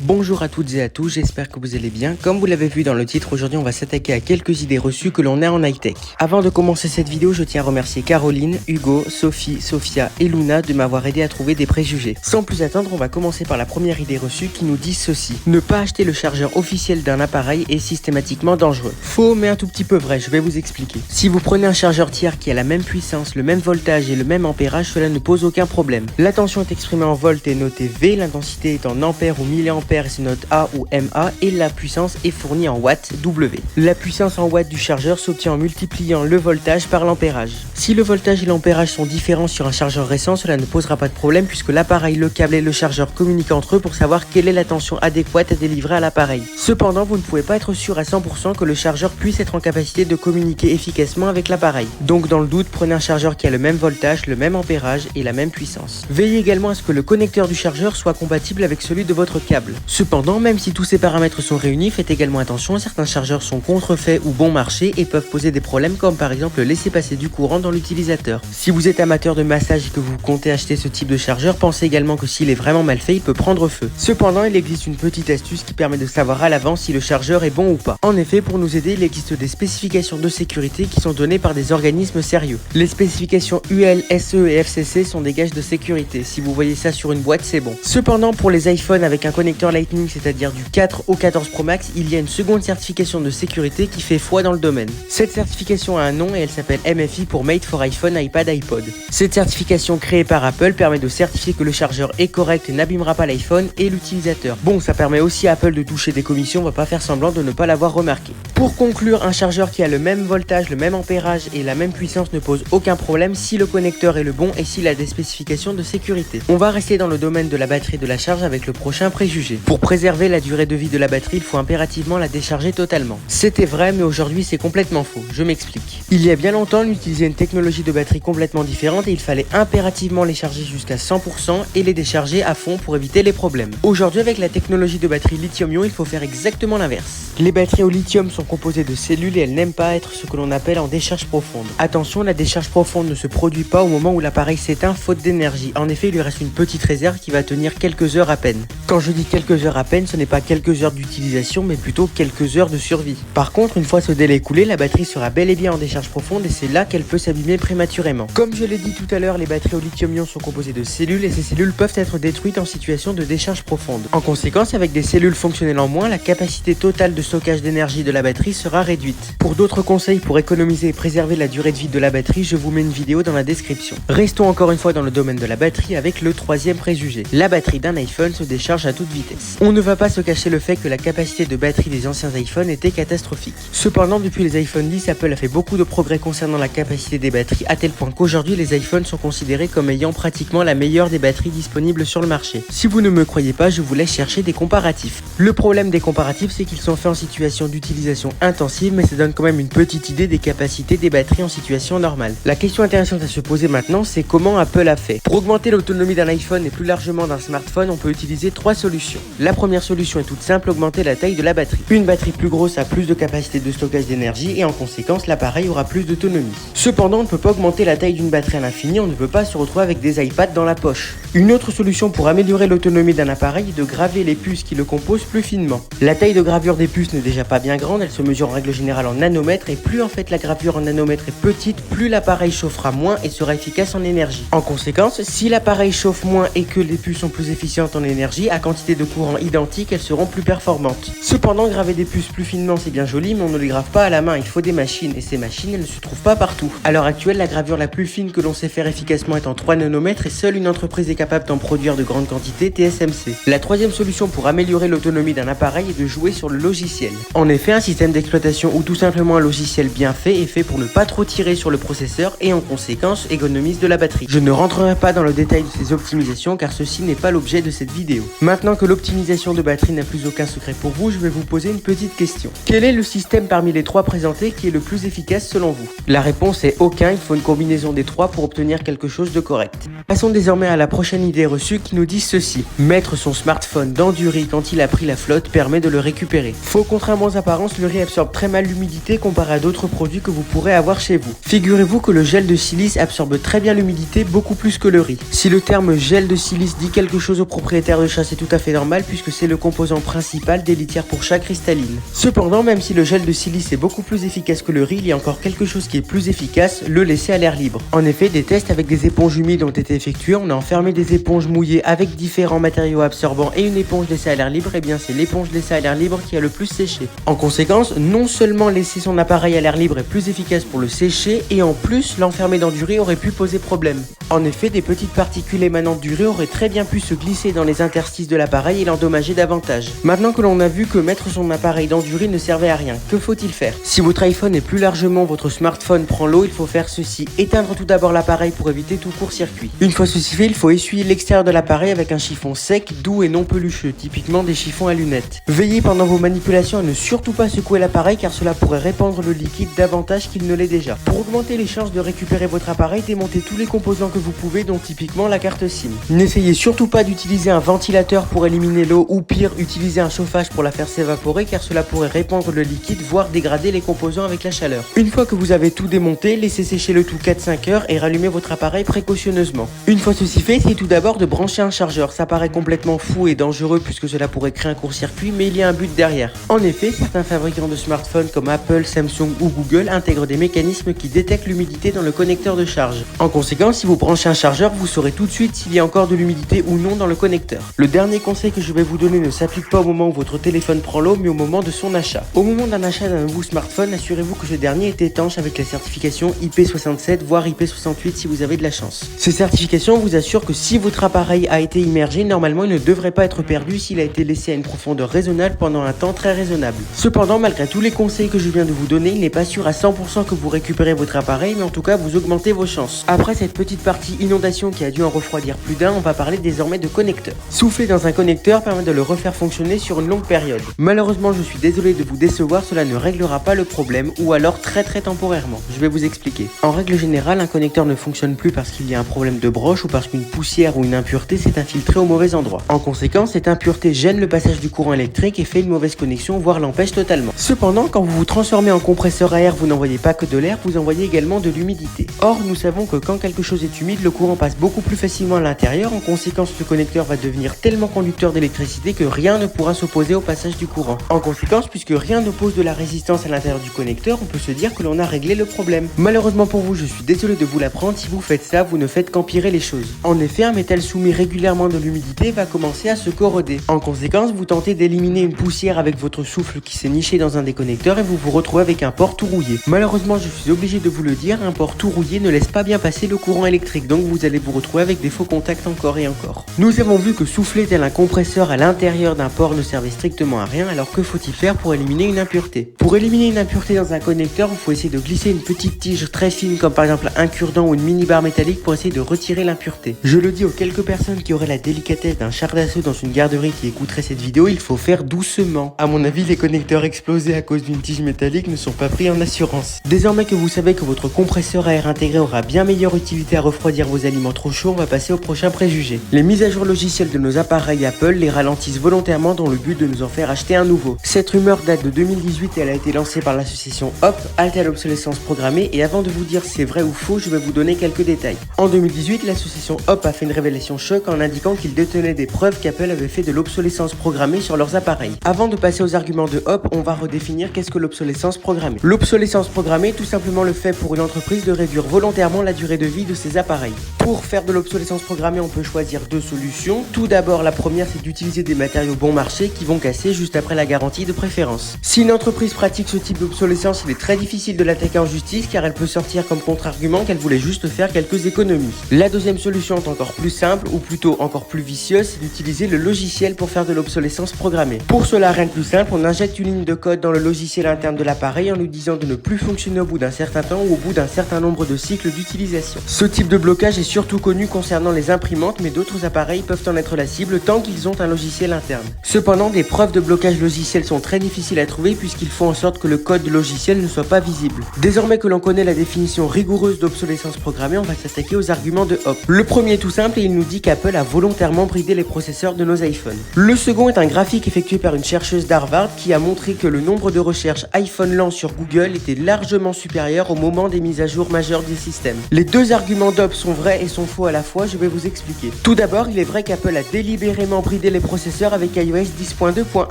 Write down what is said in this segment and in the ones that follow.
Bonjour à toutes et à tous, j'espère que vous allez bien. Comme vous l'avez vu dans le titre, aujourd'hui on va s'attaquer à quelques idées reçues que l'on a en high-tech. Avant de commencer cette vidéo, je tiens à remercier Caroline, Hugo, Sophie, Sophia et Luna de m'avoir aidé à trouver des préjugés. Sans plus attendre, on va commencer par la première idée reçue qui nous dit ceci. Ne pas acheter le chargeur officiel d'un appareil est systématiquement dangereux. Faux, mais un tout petit peu vrai, je vais vous expliquer. Si vous prenez un chargeur tiers qui a la même puissance, le même voltage et le même ampérage, cela ne pose aucun problème. La tension est exprimée en volts et notée V, l'intensité est en ampères ou milliampères et c'est note A ou MA et la puissance est fournie en watts W. La puissance en watts du chargeur s'obtient en multipliant le voltage par l'ampérage. Si le voltage et l'ampérage sont différents sur un chargeur récent, cela ne posera pas de problème puisque l'appareil, le câble et le chargeur communiquent entre eux pour savoir quelle est la tension adéquate à délivrer à l'appareil. Cependant, vous ne pouvez pas être sûr à 100% que le chargeur puisse être en capacité de communiquer efficacement avec l'appareil. Donc dans le doute, prenez un chargeur qui a le même voltage, le même ampérage et la même puissance. Veillez également à ce que le connecteur du chargeur soit compatible avec celui de votre câble. Cependant, même si tous ces paramètres sont réunis, faites également attention, certains chargeurs sont contrefaits ou bon marché et peuvent poser des problèmes comme par exemple laisser passer du courant dans l'utilisateur. Si vous êtes amateur de massage et que vous comptez acheter ce type de chargeur, pensez également que s'il est vraiment mal fait, il peut prendre feu. Cependant, il existe une petite astuce qui permet de savoir à l'avance si le chargeur est bon ou pas. En effet, pour nous aider, il existe des spécifications de sécurité qui sont données par des organismes sérieux. Les spécifications UL, SE et FCC sont des gages de sécurité. Si vous voyez ça sur une boîte, c'est bon. Cependant, pour les iPhones avec un connecteur Lightning, c'est-à-dire du 4 au 14 Pro Max, il y a une seconde certification de sécurité qui fait foi dans le domaine. Cette certification a un nom et elle s'appelle MFI pour Made for iPhone, iPad, iPod. Cette certification créée par Apple permet de certifier que le chargeur est correct et n'abîmera pas l'iPhone et l'utilisateur. Bon, ça permet aussi à Apple de toucher des commissions, on va pas faire semblant de ne pas l'avoir remarqué. Pour conclure, un chargeur qui a le même voltage, le même ampérage et la même puissance ne pose aucun problème si le connecteur est le bon et s'il a des spécifications de sécurité. On va rester dans le domaine de la batterie de la charge avec le prochain préjugé. Pour préserver la durée de vie de la batterie, il faut impérativement la décharger totalement. C'était vrai, mais aujourd'hui c'est complètement faux. Je m'explique. Il y a bien longtemps, on utilisait une technologie de batterie complètement différente et il fallait impérativement les charger jusqu'à 100% et les décharger à fond pour éviter les problèmes. Aujourd'hui, avec la technologie de batterie lithium-ion, il faut faire exactement l'inverse. Les batteries au lithium sont composées de cellules et elles n'aiment pas être ce que l'on appelle en décharge profonde. Attention, la décharge profonde ne se produit pas au moment où l'appareil s'éteint faute d'énergie. En effet, il lui reste une petite réserve qui va tenir quelques heures à peine. Quand je dis quelques heures à peine, ce n'est pas quelques heures d'utilisation, mais plutôt quelques heures de survie. Par contre, une fois ce délai écoulé, la batterie sera bel et bien en décharge profonde et c'est là qu'elle peut s'abîmer prématurément. Comme je l'ai dit tout à l'heure, les batteries au lithium-ion sont composées de cellules et ces cellules peuvent être détruites en situation de décharge profonde. En conséquence, avec des cellules fonctionnelles en moins, la capacité totale de stockage d'énergie de la batterie sera réduite. Pour d'autres conseils pour économiser et préserver la durée de vie de la batterie, je vous mets une vidéo dans la description. Restons encore une fois dans le domaine de la batterie avec le troisième préjugé. La batterie d'un iPhone se décharge à toute vitesse. On ne va pas se cacher le fait que la capacité de batterie des anciens iPhones était catastrophique. Cependant, depuis les iPhone 10, Apple a fait beaucoup de progrès concernant la capacité des batteries à tel point qu'aujourd'hui les iPhones sont considérés comme ayant pratiquement la meilleure des batteries disponibles sur le marché. Si vous ne me croyez pas, je vous laisse chercher des comparatifs. Le problème des comparatifs, c'est qu'ils sont faits en situation d'utilisation intensive, mais ça donne quand même une petite idée des capacités des batteries en situation normale. La question intéressante à se poser maintenant, c'est comment Apple a fait. Pour augmenter l'autonomie d'un iPhone et plus largement d'un smartphone, on peut utiliser trois solutions. La première solution est toute simple, augmenter la taille de la batterie. Une batterie plus grosse a plus de capacité de stockage d'énergie et en conséquence, l'appareil aura plus d'autonomie. Cependant, on ne peut pas augmenter la taille d'une batterie à l'infini, on ne peut pas se retrouver avec des iPads dans la poche. Une autre solution pour améliorer l'autonomie d'un appareil est de graver les puces qui le composent plus finement. La taille de gravure des puces n'est déjà pas bien grande, elle se mesure en règle générale en nanomètres et plus en fait la gravure en nanomètres est petite, plus l'appareil chauffera moins et sera efficace en énergie. En conséquence, si l'appareil chauffe moins et que les puces sont plus efficientes en énergie, à quantité de courant identique, elles seront plus performantes. Cependant, graver des puces plus finement c'est bien joli, mais on ne les grave pas à la main, il faut des machines et ces machines elles ne se trouvent pas partout. À l'heure actuelle, la gravure la plus fine que l'on sait faire efficacement est en 3 nanomètres et seule une entreprise est capable d'en produire de grandes quantités, TSMC. La troisième solution pour améliorer l'autonomie d'un appareil est de jouer sur le logiciel. En effet, un système d'exploitation ou tout simplement un logiciel bien fait est fait pour ne pas trop tirer sur le processeur et en conséquence économise de la batterie. Je ne rentrerai pas dans le détail de ces optimisations car ceci n'est pas l'objet de cette vidéo. Maintenant que l'optimisation de batterie n'a plus aucun secret pour vous, je vais vous poser une petite question. Quel est le système parmi les trois présentés qui est le plus efficace selon vous? La réponse est aucun, il faut une combinaison des trois pour obtenir quelque chose de correct. Passons désormais à la prochaine prochaine idée reçue qui nous dit ceci. Mettre son smartphone dans du riz quand il a pris la flotte permet de le récupérer. Faux, contrairement aux apparences, le riz absorbe très mal l'humidité comparé à d'autres produits que vous pourrez avoir chez vous. Figurez-vous que le gel de silice absorbe très bien l'humidité, beaucoup plus que le riz. Si le terme gel de silice dit quelque chose aux propriétaires de chats, c'est tout à fait normal puisque c'est le composant principal des litières pour chat cristalline. Cependant, même si le gel de silice est beaucoup plus efficace que le riz, il y a encore quelque chose qui est plus efficace, le laisser à l'air libre. En effet, des tests avec des éponges humides ont été effectués, on a enfermé des éponges mouillées avec différents matériaux absorbants et une éponge laissée à l'air libre, et bien c'est l'éponge laissée à l'air libre qui a le plus séché. En conséquence, non seulement laisser son appareil à l'air libre est plus efficace pour le sécher, et en plus, l'enfermer dans du riz aurait pu poser problème. En effet, des petites particules émanantes du riz auraient très bien pu se glisser dans les interstices de l'appareil et l'endommager davantage. Maintenant que l'on a vu que mettre son appareil dans du riz ne servait à rien, que faut-il faire? Si votre iPhone et plus largement votre smartphone prend l'eau, il faut faire ceci. Éteindre tout d'abord l'appareil pour éviter tout court-circuit. Une fois ceci fait, il faut essuyer l'extérieur de l'appareil avec un chiffon sec, doux et non pelucheux, typiquement des chiffons à lunettes. Veillez pendant vos manipulations à ne surtout pas secouer l'appareil car cela pourrait répandre le liquide davantage qu'il ne l'est déjà. Pour augmenter les chances de récupérer votre appareil, démontez tous les composants que vous pouvez, dont typiquement la carte SIM. N'essayez surtout pas d'utiliser un ventilateur pour éliminer l'eau ou pire, utiliser un chauffage pour la faire s'évaporer car cela pourrait répandre le liquide, voire dégrader les composants avec la chaleur. Une fois que vous avez tout démonté, laissez sécher le tout 4-5 heures et rallumez votre appareil précautionneusement. Une fois ceci fait, essayez tout d'abord de brancher un chargeur. Ça paraît complètement fou et dangereux puisque cela pourrait créer un court-circuit, mais il y a un but derrière. En effet, certains fabricants de smartphones comme Apple, Samsung ou Google intègrent des mécanismes qui détectent l'humidité dans le connecteur de charge. En conséquence, si vous branchez un chargeur, vous saurez tout de suite s'il y a encore de l'humidité ou non dans le connecteur. Le dernier conseil que je vais vous donner ne s'applique pas au moment où votre téléphone prend l'eau, mais au moment de son achat. Au moment d'un achat d'un nouveau smartphone, assurez-vous que ce dernier est étanche avec la certification IP67 voire IP68 si vous avez de la chance. Ces certifications vous assurent que si votre appareil a été immergé, normalement il ne devrait pas être perdu s'il a été laissé à une profondeur raisonnable pendant un temps très raisonnable. Cependant, malgré tous les conseils que je viens de vous donner, il n'est pas sûr à 100% que vous récupérez votre appareil, mais en tout cas vous augmentez vos chances. Après cette petite partie inondation qui a dû en refroidir plus d'un, on va parler désormais de connecteur. Souffler dans un connecteur permet de le refaire fonctionner sur une longue période. Malheureusement, je suis désolé de vous décevoir, cela ne réglera pas le problème ou alors très temporairement. Je vais vous expliquer. En règle générale, un connecteur ne fonctionne plus parce qu'il y a un problème de broche ou parce qu'une poussière ou une impureté s'est infiltrée au mauvais endroit. En conséquence, cette impureté gêne le passage du courant électrique et fait une mauvaise connexion, voire l'empêche totalement. Cependant, quand vous vous transformez en compresseur à air, vous n'envoyez pas que de l'air, vous envoyez également de l'humidité. Or, nous savons que quand quelque chose est humide, le courant passe beaucoup plus facilement à l'intérieur. En conséquence, le connecteur va devenir tellement conducteur d'électricité que rien ne pourra s'opposer au passage du courant. En conséquence, puisque rien n'oppose de la résistance à l'intérieur du connecteur, on peut se dire que l'on a réglé le problème. Malheureusement pour vous, je suis désolé de vous l'apprendre, si vous faites ça, vous ne faites qu'empirer les choses. En effet, un métal soumis régulièrement de l'humidité va commencer à se corroder. En conséquence, vous tentez d'éliminer une poussière avec votre souffle qui s'est niché dans un des connecteurs et vous vous retrouvez avec un port tout rouillé. Malheureusement, je suis obligé de vous le dire, un port tout rouillé ne laisse pas bien passer le courant électrique, donc vous allez vous retrouver avec des faux contacts encore et encore. Nous avons vu que souffler tel un compresseur à l'intérieur d'un port ne servait strictement à rien, alors que faut-il faire pour éliminer une impureté? Pour éliminer une impureté dans un connecteur, il faut essayer de glisser une petite tige très fine comme par exemple un cure-dent ou une mini barre métallique pour essayer de retirer l'impureté. Je le dis aux quelques personnes qui auraient la délicatesse d'un char d'assaut dans une garderie qui écouteraient cette vidéo, il faut faire doucement. À mon avis, les connecteurs explosés à cause d'une tige métallique ne sont pas pris en assurance. Désormais que vous savez que votre compresseur à air intégré aura bien meilleure utilité à refroidir vos aliments trop chauds, on va passer au prochain préjugé. Les mises à jour logicielles de nos appareils Apple les ralentissent volontairement dans le but de nous en faire acheter un nouveau. Cette rumeur date de 2018 et elle a été lancée par l'association HOP, Halte à l'obsolescence programmée, et avant de vous dire si c'est vrai ou faux, je vais vous donner quelques détails. En 2018, l'association HOP a fait une révélation choc en indiquant qu'ils détenaient des preuves qu'Apple avait fait de l'obsolescence programmée sur leurs appareils. Avant de passer aux arguments de HOP, on va redéfinir qu'est-ce que l'obsolescence programmée. L'obsolescence programmée est tout simplement le fait pour une entreprise de réduire volontairement la durée de vie de ses appareils. Pour faire de l'obsolescence programmée, on peut choisir deux solutions. Tout d'abord, la première, c'est d'utiliser des matériaux bon marché qui vont casser juste après la garantie de préférence. Si une entreprise pratique ce type d'obsolescence, il est très difficile de l'attaquer en justice car elle peut sortir comme contre-argument qu'elle voulait juste faire quelques économies. La deuxième solution est encore plus simple, ou plutôt encore plus vicieuse, c'est d'utiliser le logiciel pour faire de l'obsolescence programmée. Pour cela, rien de plus simple, on injecte une ligne de code dans le logiciel interne de l'appareil en lui disant de ne plus fonctionner au bout d'un certain temps ou au bout d'un certain nombre de cycles d'utilisation. Ce type de de blocage est surtout connu concernant les imprimantes, mais d'autres appareils peuvent en être la cible tant qu'ils ont un logiciel interne. Cependant, des preuves de blocage logiciel sont très difficiles à trouver puisqu'il faut en sorte que le code logiciel ne soit pas visible. Désormais que l'on connaît la définition rigoureuse d'obsolescence programmée, on va s'attaquer aux arguments de Hop. Le premier est tout simple et il nous dit qu'Apple a volontairement bridé les processeurs de nos iPhones. Le second est un graphique effectué par une chercheuse d'Harvard qui a montré que le nombre de recherches iPhone lent sur Google était largement supérieur au moment des mises à jour majeures des systèmes. Les deux arguments d'Hop sont vrais et sont faux à la fois, je vais vous expliquer. Tout d'abord, il est vrai qu'Apple a délibérément bridé les processeurs avec iOS 10.2.1.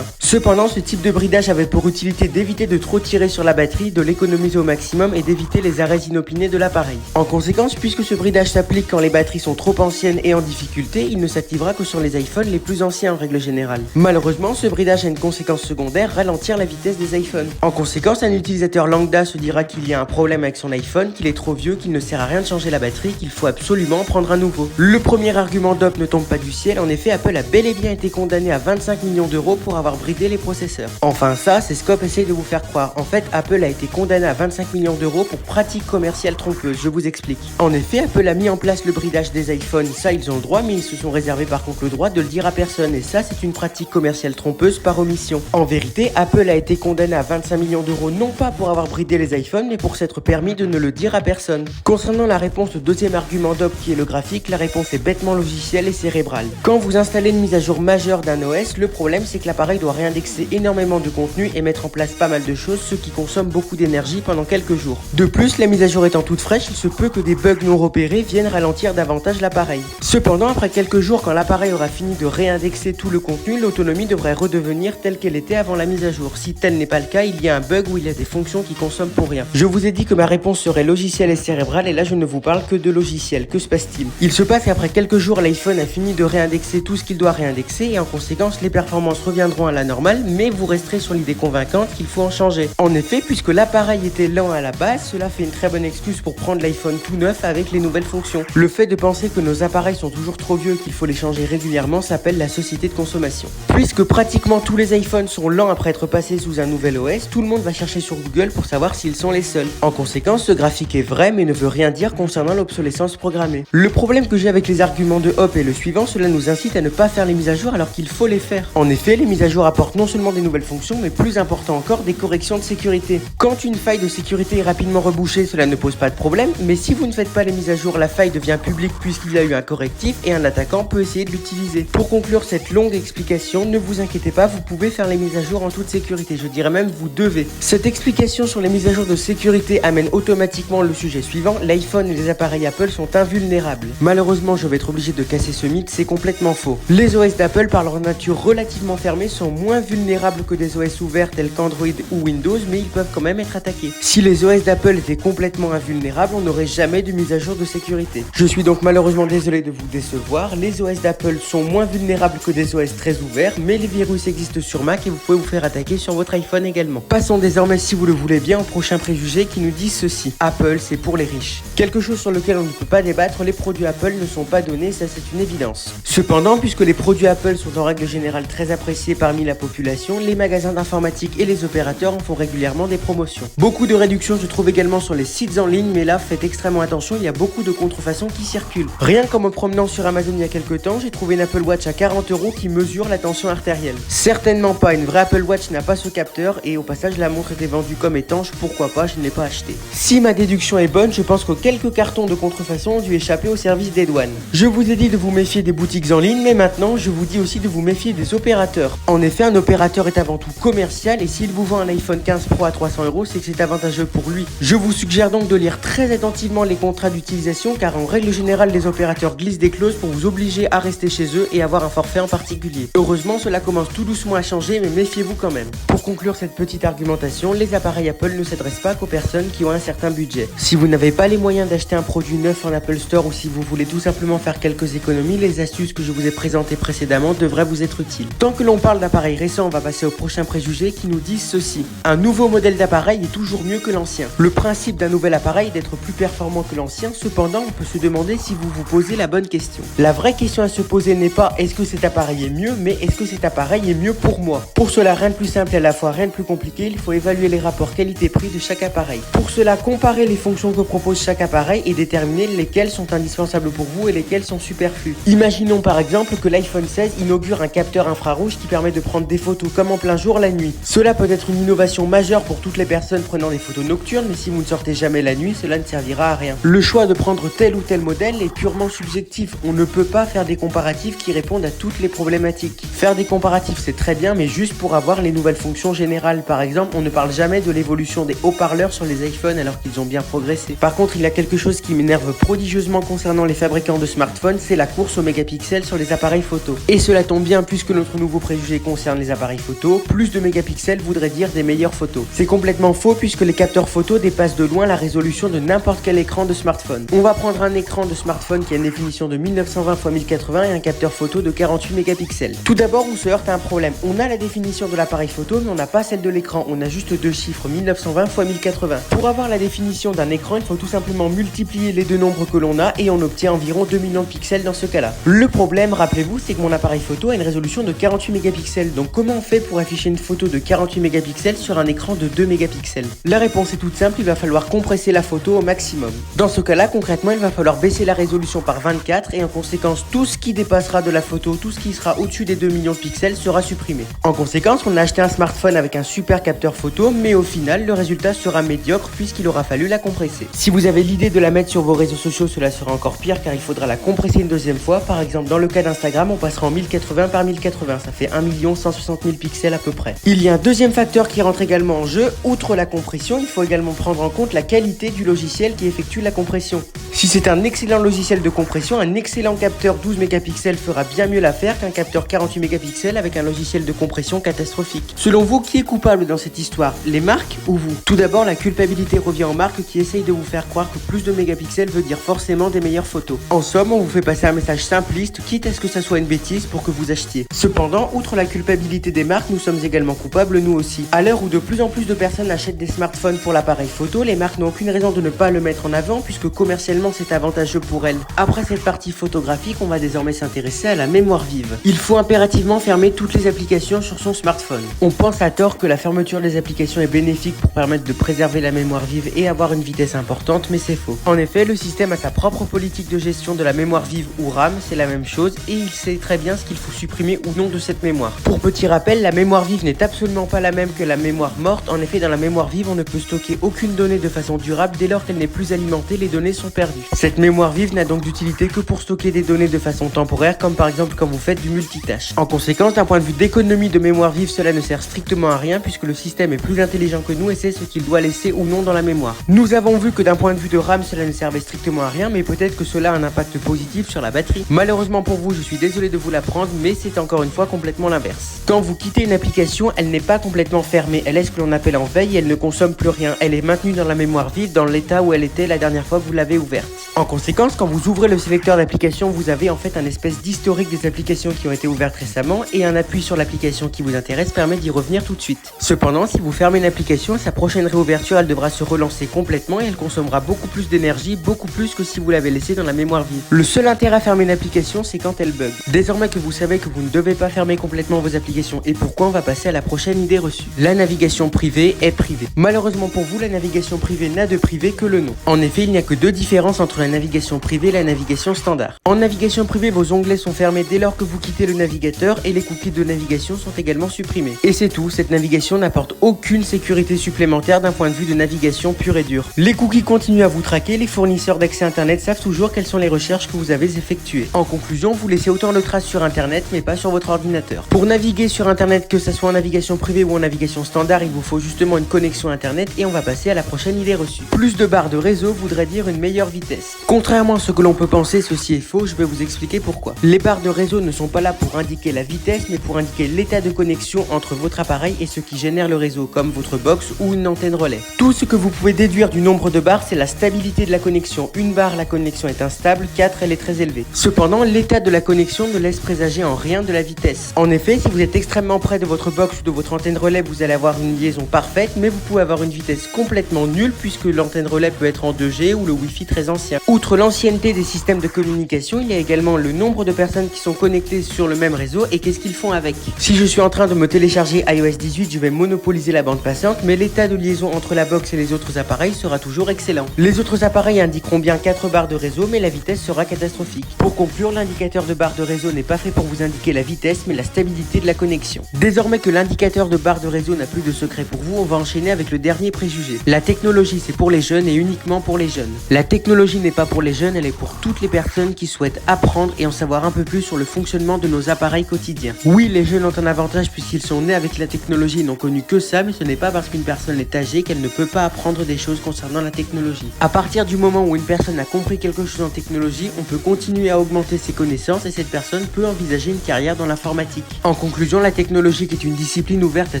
Cependant, ce type de bridage avait pour utilité d'éviter de trop tirer sur la batterie, de l'économiser au maximum et d'éviter les arrêts inopinés de l'appareil. En conséquence, puisque ce bridage s'applique quand les batteries sont trop anciennes et en difficulté, il ne s'activera que sur les iPhones les plus anciens en règle générale. Malheureusement, ce bridage a une conséquence secondaire, ralentir la vitesse des iPhones. En conséquence, un utilisateur lambda se dira qu'il y a un problème avec son iPhone, qu'il est trop vieux, qu'il ne sert à rien de changer la batterie, qu'il faut absolument prendre un nouveau. Le premier argument d'Hop ne tombe pas du ciel, en effet, Apple a bel et bien été condamné à 25 millions d'euros pour avoir bridé les processeurs. Enfin ça, c'est ce qu'Hop essaye de vous faire croire. En fait, Apple a été condamné à 25 millions d'euros pour pratique commerciale trompeuse, je vous explique. En effet, Apple a mis en place le bridage des iPhones, ça ils ont le droit, mais ils se sont réservés par contre le droit de le dire à personne, et ça c'est une pratique commerciale trompeuse par omission. En vérité, Apple a été condamné à 25 millions d'euros non pas pour avoir bridé les iPhones, mais pour s'être permis de ne le dire à personne. Concernant la réponse au deuxième argument d'Hop qui est le graphique, la réponse est bêtement logicielle et cérébrale. Quand vous installez une mise à jour majeure d'un OS, le problème c'est que l'appareil doit réindexer énormément de contenu et mettre en place pas mal de choses, ce qui consomme beaucoup d'énergie pendant quelques jours. De plus, la mise à jour étant toute fraîche, il se peut que des bugs non repérés viennent ralentir davantage l'appareil. Cependant, après quelques jours, quand l'appareil aura fini de réindexer tout le contenu, l'autonomie devrait redevenir telle qu'elle était avant la mise à jour. Si tel n'est pas le cas, il y a un bug où il y a des fonctions qui consomment pour rien. Je vous ai dit que ma réponse serait logicielle et cérébrale, et là je ne vous parle que de logiciel. Que se passe-t-il? Il se passe qu'après quelques jours, l'iPhone a fini de réindexer tout ce qu'il doit réindexer, et en conséquence, les performances reviendront à la normale, mais vous resterez sur l'idée convaincante qu'il faut en changer. En effet, puisque l'appareil était lent à la base, cela fait une très bonne excuse pour prendre l'iPhone tout neuf avec les nouvelles fonctions. Le fait de penser que nos appareils sont toujours trop vieux et qu'il faut les changer régulièrement s'appelle la société de consommation. Puisque pratiquement tous les iPhones sont lents après être passés sous un nouvel OS, tout le monde va chercher sur Google pour savoir s'ils sont les seuls. En conséquence, ce graphique est vrai mais ne veut rien dire concernant l'obsolescence programmée. Le problème que j'ai avec les arguments de Hop est le suivant, cela nous incite à ne pas faire les mises à jour alors qu'il faut les faire. En effet, les mises à jour apportent non seulement des nouvelles fonctions, mais plus important encore, des corrections de sécurité. Quand une faille de sécurité est rapidement rebouchée, cela ne pose pas de problème, mais si vous ne faites pas les mises à jour, la faille devient publique puisqu'il y a eu un correctif et un attaquant peut essayer de l'utiliser. Pour conclure cette longue explication, ne vous inquiétez pas, vous pouvez faire les mises à jour en toute sécurité, je dirais même vous devez. Cette explication sur les mises à jour de sécurité amène automatiquement le sujet suivant, l'iPhone et les appareils Apple sont invulnérables. Malheureusement, je vais être obligé de casser ce mythe, c'est complètement faux. Les OS d'Apple, par leur nature relativement fermée, sont moins vulnérables que des OS ouverts tels qu'Android ou Windows, mais ils peuvent quand même être attaqués. Si les OS d'Apple étaient complètement invulnérables, on n'aurait jamais de mise à jour de sécurité. Je suis donc malheureusement désolé de vous décevoir, les OS d'Apple sont moins vulnérables que des OS très ouverts, mais les virus existent sur Mac et vous pouvez vous faire attaquer sur votre iPhone également. Passons désormais, si vous le voulez bien, au prochain préjugé qui nous dit ceci. Apple, c'est pour les riches. Quelque chose sur lequel on ne peut pas débattre, les produits Apple ne sont pas donnés, ça c'est une évidence. Cependant, puisque les produits Apple sont en règle générale très appréciés parmi la population, les magasins d'informatique et les opérateurs en font régulièrement des promotions. Beaucoup de réductions se trouvent également sur les sites en ligne, mais là, faites extrêmement attention, il y a beaucoup de contrefaçons qui circulent. Rien qu'en me promenant sur Amazon il y a quelques temps, j'ai trouvé une Apple Watch à 40 € qui mesure la tension artérielle. Certainement pas, une vraie Apple Watch n'a pas ce capteur et au passage la montre était vendue comme étanche, pourquoi pas, je ne l'ai pas acheté. Si ma déduction est bonne, je pense que quelques cartons de contrefaçon ont dû échapper au service des douanes. Je vous ai dit de vous méfier des boutiques en ligne, mais maintenant je vous dis aussi de vous méfier des opérateurs. En effet, un opérateur est avant tout commercial et s'il vous vend un iPhone 15 Pro à 300 €, c'est que c'est avantageux pour lui. Je vous suggère donc de lire très attentivement les contrats d'utilisation car en règle générale les opérateurs glissent des clauses pour vous obliger à rester chez eux et avoir un forfait en particulier. Heureusement, cela commence tout doucement à changer, mais méfiez-vous quand même. Pour conclure cette petite argumentation, les appareils Apple ne s'adressent pas qu'aux personnes qui ont un certain budget. Si vous n'avez pas les moyens d'acheter un produit neuf en Apple Store ou si vous voulez tout simplement faire quelques économies, les astuces que je vous ai présentées précédemment devraient vous être utiles. Tant que l'on parle d'appareils récents, on va passer au prochain préjugé qui nous dit ceci. Un nouveau modèle d'appareil est toujours mieux que l'ancien. Le principe d'un nouvel appareil est d'être plus performant que l'ancien, cependant on peut se demander si vous vous posez la bonne question. La vraie question à se poser n'est pas est-ce que cet appareil est mieux, mais est-ce que cet appareil est mieux pour moi. Pour cela, rien de plus simple et à la fois rien de plus compliqué, il faut évaluer les rapports qualité-prix de chaque appareil. Pour cela, comparer les fonctions que propose chaque appareil et déterminer déterminer lesquels sont indispensables pour vous et lesquels sont superflus. Imaginons par exemple que l'iPhone 16 inaugure un capteur infrarouge qui permet de prendre des photos comme en plein jour la nuit. Cela peut être une innovation majeure pour toutes les personnes prenant des photos nocturnes, mais si vous ne sortez jamais la nuit, cela ne servira à rien. Le choix de prendre tel ou tel modèle est purement subjectif. On ne peut pas faire des comparatifs qui répondent à toutes les problématiques. Faire des comparatifs c'est très bien, mais juste pour avoir les nouvelles fonctions générales. Par exemple, on ne parle jamais de l'évolution des haut-parleurs sur les iPhones alors qu'ils ont bien progressé. Par contre, il y a quelque chose qui m'énerve prodigieusement concernant les fabricants de smartphones, c'est la course aux mégapixels sur les appareils photo. Et cela tombe bien puisque notre nouveau préjugé concerne les appareils photo, plus de mégapixels voudrait dire des meilleures photos. C'est complètement faux puisque les capteurs photo dépassent de loin la résolution de n'importe quel écran de smartphone. On va prendre un écran de smartphone qui a une définition de 1920 x 1080 et un capteur photo de 48 mégapixels. Tout d'abord, on se heurte à un problème. On a la définition de l'appareil photo, mais on n'a pas celle de l'écran. On a juste deux chiffres, 1920 x 1080. Pour avoir la définition d'un écran, il faut tout simplement multiplier les deux nombres que l'on a et on obtient environ 2 millions de pixels dans ce cas-là. Le problème, rappelez-vous, c'est que mon appareil photo a une résolution de 48 mégapixels. Donc comment on fait pour afficher une photo de 48 mégapixels sur un écran de 2 mégapixels? La réponse est toute simple, il va falloir compresser la photo au maximum. Dans ce cas-là, concrètement, il va falloir baisser la résolution par 24 et en conséquence, tout ce qui dépassera de la photo, tout ce qui sera au-dessus des 2 millions de pixels sera supprimé. En conséquence, on a acheté un smartphone avec un super capteur photo, mais au final, le résultat sera médiocre puisqu'il aura fallu la compresser. Si vous avez l'idée de la mettre sur vos réseaux sociaux, cela sera encore pire car il faudra la compresser une deuxième fois. Par exemple, dans le cas d'Instagram, on passera en 1080 par 1080, ça fait 1 160 000 pixels à peu près. Il y a un deuxième facteur qui rentre également en jeu. Outre la compression, il faut également prendre en compte la qualité du logiciel qui effectue la compression. Si c'est un excellent logiciel de compression, un excellent capteur 12 mégapixels fera bien mieux l'affaire qu'un capteur 48 mégapixels avec un logiciel de compression catastrophique. Selon vous, qui est coupable dans cette histoire? Les marques ou vous? Tout d'abord, la culpabilité revient aux marques qui essayent de vous faire croire que plus de mégapixels veut dire forcément des meilleures photos. En somme, on vous fait passer un message simpliste, quitte à ce que ça soit une bêtise pour que vous achetiez. Cependant, outre la culpabilité des marques, nous sommes également coupables nous aussi. À l'heure où de plus en plus de personnes achètent des smartphones pour l'appareil photo, les marques n'ont aucune raison de ne pas le mettre en avant puisque commercialement c'est avantageux pour elles. Après cette partie photographique, on va désormais s'intéresser à la mémoire vive. Il faut impérativement fermer toutes les applications sur son smartphone. On pense à tort que la fermeture des applications est bénéfique pour permettre de préserver la mémoire vive et avoir une vitesse importante, mais c'est faux. En effet, le système a sa propre politique de gestion de la mémoire vive ou RAM, c'est la même chose, et il sait très bien ce qu'il faut supprimer ou non de cette mémoire. Pour petit rappel, la mémoire vive n'est absolument pas la même que la mémoire morte. En effet, dans la mémoire vive, on ne peut stocker aucune donnée de façon durable. Dès lors qu'elle n'est plus alimentée, les données sont perdues. Cette mémoire vive n'a donc d'utilité que pour stocker des données de façon temporaire, comme par exemple quand vous faites du multitâche. En conséquence, d'un point de vue d'économie de mémoire vive, cela ne sert strictement à rien puisque le système est plus intelligent que nous et sait ce qu'il doit laisser ou non dans la mémoire. Nous avons vu que d'un point de vue de RAM, cela ne servait strictement à rien, mais peut-être que cela a un impact positif sur la batterie. Malheureusement pour vous, je suis désolé de vous l'apprendre, mais c'est encore une fois complètement l'inverse. Quand vous quittez une application, elle n'est pas complètement fermée, elle est ce que l'on appelle en veille et elle ne consomme plus rien. Elle est maintenue dans la mémoire vive dans l'état où elle était la dernière fois que vous l'avez ouverte. En conséquence, quand vous ouvrez le sélecteur d'applications, vous avez en fait un espèce d'historique des applications qui ont été ouvertes récemment et un appui sur l'application qui vous intéresse permet d'y revenir tout de suite. Cependant, si vous fermez une application, à sa prochaine réouverture, elle devra se relancer complètement et elle consommera beaucoup plus d'énergie, beaucoup plus que si vous l'avez laissée dans la mémoire vive. Le seul intérêt à fermer une application, c'est quand elle bug. Désormais que vous savez que vous ne devez pas fermer complètement vos applications et pourquoi, on va passer à la prochaine idée reçue. La navigation privée est privée. Malheureusement pour vous, la navigation privée n'a de privé que le nom. En effet, il n'y a que deux différences entre la navigation privée et la navigation standard. En navigation privée, vos onglets sont fermés dès lors que vous quittez le navigateur et les cookies de navigation sont également supprimés. Et c'est tout, cette navigation n'apporte aucune sécurité supplémentaire d'un point de vue de navigation pure et dure. Les cookies continuent à vous traquer, les fournisseurs d'accès internet savent toujours quelles sont les recherches que vous avez effectuées. En conclusion, vous laissez autant de traces sur internet mais pas sur votre ordinateur. Pour naviguer sur internet, que ce soit en navigation privée ou en navigation standard, il vous faut justement une connexion internet et on va passer à la prochaine idée reçue. Plus de barres de réseau voudrait dire une meilleure vitesse. Contrairement à ce que l'on peut penser, ceci est faux, je vais vous expliquer pourquoi. Les barres de réseau ne sont pas là pour indiquer la vitesse mais pour indiquer l'état de connexion entre votre appareil et ce qui génère le réseau, comme votre box ou une antenne relais. Tout ce que vous pouvez déduire du nombre de barres, c'est la stabilité de la connexion. Une barre, la connexion est instable, 4, elle est très élevée. Cependant, l'état de la connexion ne laisse présager en rien de la vitesse. En effet, si vous êtes extrêmement près de votre box ou de votre antenne relais, vous allez avoir une liaison parfaite, mais vous pouvez avoir une vitesse complètement nulle puisque l'antenne relais peut être en 2G ou le Wi-Fi très ancien. Outre l'ancienneté des systèmes de communication, il y a également le nombre de personnes qui sont connectées sur le même réseau et qu'est-ce qu'ils font avec. Si je suis en train de me télécharger iOS 18, je vais monopoliser la bande passante, mais l'état de liaison entre la box et les autres appareils sera toujours excellent. Les autres appareils indiquent indiqueront bien 4 barres de réseau, mais la vitesse sera catastrophique. Pour conclure, l'indicateur de barre de réseau n'est pas fait pour vous indiquer la vitesse, mais la stabilité de la connexion. Désormais que l'indicateur de barre de réseau n'a plus de secret pour vous, on va enchaîner avec le dernier préjugé. La technologie, c'est pour les jeunes et uniquement pour les jeunes. La technologie n'est pas pour les jeunes, elle est pour toutes les personnes qui souhaitent apprendre et en savoir un peu plus sur le fonctionnement de nos appareils quotidiens. Oui, les jeunes ont un avantage puisqu'ils sont nés avec la technologie et n'ont connu que ça, mais ce n'est pas parce qu'une personne est âgée qu'elle ne peut pas apprendre des choses concernant la technologie. À partir du moment où une personne a compris quelque chose en technologie, on peut continuer à augmenter ses connaissances et cette personne peut envisager une carrière dans l'informatique. En conclusion, la technologie est une discipline ouverte à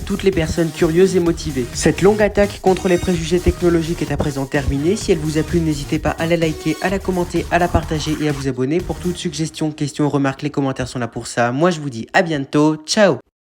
toutes les personnes curieuses et motivées. Cette longue attaque contre les préjugés technologiques est à présent terminée. Si elle vous a plu, n'hésitez pas à la liker, à la commenter, à la partager et à vous abonner. Pour toute suggestion, question, remarque, les commentaires sont là pour ça. Moi je vous dis à bientôt, ciao!